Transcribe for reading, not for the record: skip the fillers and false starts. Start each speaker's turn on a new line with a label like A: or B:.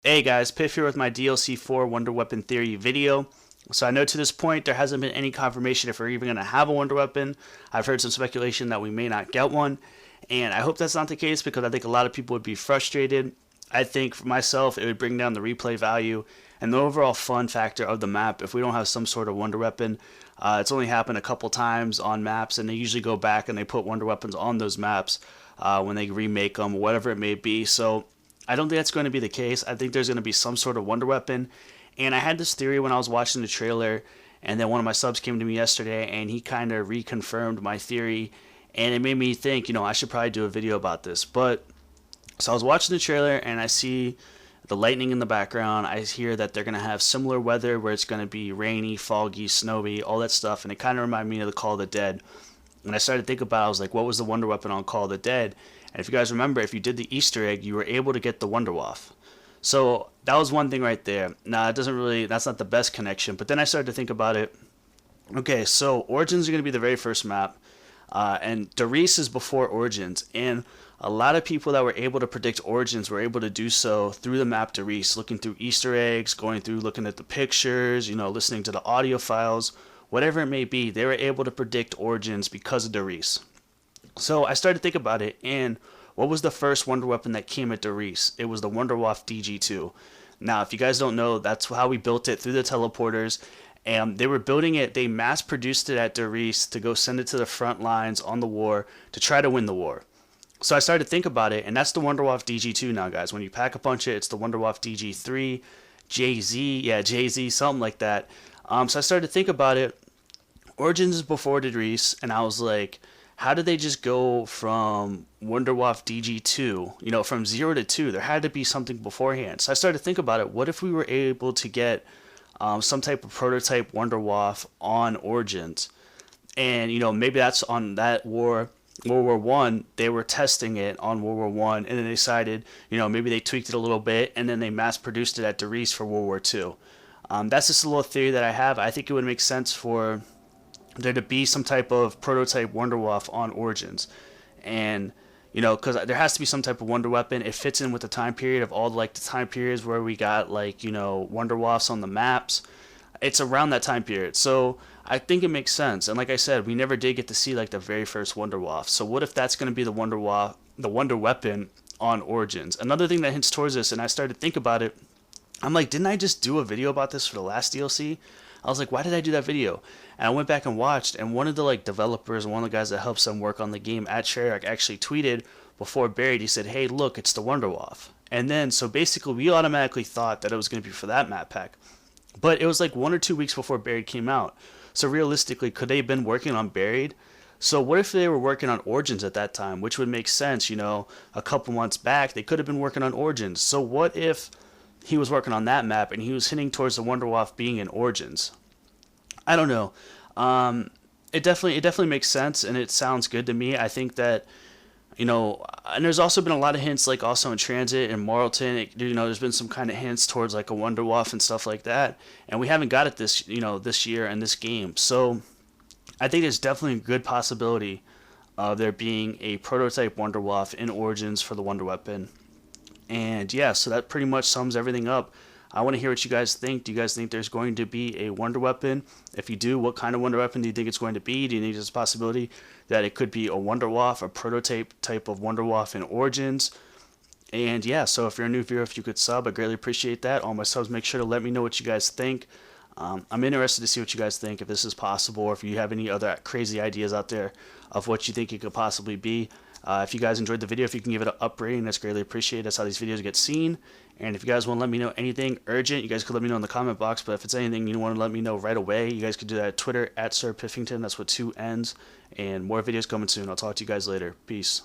A: Hey guys, Piff here with my DLC 4 Wonder Weapon Theory video. So I know to this point there hasn't been any confirmation if we're even going to have a Wonder Weapon. I've heard some speculation that we may not get one, and I hope that's not the case because I think a lot of people would be frustrated. I think for myself it would bring down the replay value and the overall fun factor of the map if we don't have some sort of Wonder Weapon. It's only happened a couple times on maps, and they usually go back and they put Wonder Weapons on those maps when they remake them, whatever it may be. So I don't think that's going to be the case. I think there's going to be some sort of Wonder Weapon. And I had this theory when I was watching the trailer, and then one of my subs came to me yesterday, and he kind of reconfirmed my theory, and it made me think, I should probably do a video about this. But so I was watching the trailer, and I see the lightning in the background. I hear that they're going to have similar weather where it's going to be rainy, foggy, snowy, all that stuff, and it kind of reminded me of the Call of the Dead. And I started to think about it, I was like, what was the Wonder Weapon on Call of the Dead? And if you guys remember, if you did the Easter egg, you were able to get the Wunderwaffe. So that was one thing right there. Now, that's not the best connection. But then I started to think about it. Okay, so Origins are going to be the very first map. And Darius is before Origins. And a lot of people that were able to predict Origins were able to do so through the map Darius, looking through Easter eggs, going through, looking at the pictures, listening to the audio files, whatever it may be. They were able to predict Origins because of Darius. So I started to think about it, and what was the first Wonder Weapon that came at Darius? It was the Wunderwaffe DG2. Now, if you guys don't know, that's how we built it through the teleporters, and they were building it, they mass produced it at Darius to go send it to the front lines on the war to try to win the war. So I started to think about it, and that's the Wunderwaffe DG2 now, guys. When you pack a punch it, it's the Wunderwaffe DG3, JZ, something like that. So I started to think about it. Origins is before Darius, and I was like, how did they just go from Wunderwaffe DG2, from 0 to 2? There had to be something beforehand. So I started to think about it. What if we were able to get some type of prototype Wunderwaffe on Origins? And, maybe that's on that war, World War One. They were testing it on World War One, and then they decided, maybe they tweaked it a little bit, and then they mass produced it at Darius for World War Two. That's just a little theory that I have. I think it would make sense for there to be some type of prototype Wunderwaffe on Origins. And, because there has to be some type of Wonder Weapon. It fits in with the time period of all the time periods where we got Wunderwaffes on the maps. It's around that time period. So I think it makes sense. And like I said, we never did get to see the very first Wunderwaffe. So what if that's going to be the Wunderwaffe, the Wonder Weapon on Origins? Another thing that hints towards this, and I started to think about it, I'm like, didn't I just do a video about this for the last DLC? I was like, why did I do that video? And I went back and watched, and one of the developers, one of the guys that helps them work on the game at Treyarch, actually tweeted before Buried. He said, hey, look, it's the Wunderwaffe. And then, so basically, we automatically thought that it was going to be for that map pack. But it was 1 or 2 weeks before Buried came out. So realistically, could they have been working on Buried? So what if they were working on Origins at that time, which would make sense, a couple months back, they could have been working on Origins. So what if he was working on that map and he was hinting towards the Wunderwaffe being in Origins? I don't know. It definitely makes sense, and it sounds good to me. I think that, and there's also been a lot of hints, also in Transit and Marlton. There's been some kind of hints towards a Wunderwaffe and stuff like that, and we haven't got it this year in this game. So I think there's definitely a good possibility of there being a prototype Wunderwaffe in Origins for the Wonder Weapon. And yeah, so that pretty much sums everything up. I want to hear what you guys think. Do you guys think there's going to be a Wonder Weapon? If you do, what kind of Wonder Weapon do you think it's going to be? Do you think there's a possibility that it could be a Wunderwaffe, a prototype type of Wunderwaffe in Origins? And yeah, so if you're a new viewer, if you could sub, I greatly appreciate that. All my subs, make sure to let me know what you guys think. I'm interested to see what you guys think, if this is possible, or if you have any other crazy ideas out there of what you think it could possibly be. If you guys enjoyed the video, if you can give it an up rating, that's greatly appreciated. That's how these videos get seen. And if you guys want to let me know anything urgent, you guys could let me know in the comment box. But if it's anything you want to let me know right away, you guys could do that at Twitter, @SirPiffington. That's with 2 N's. And more videos coming soon. I'll talk to you guys later. Peace.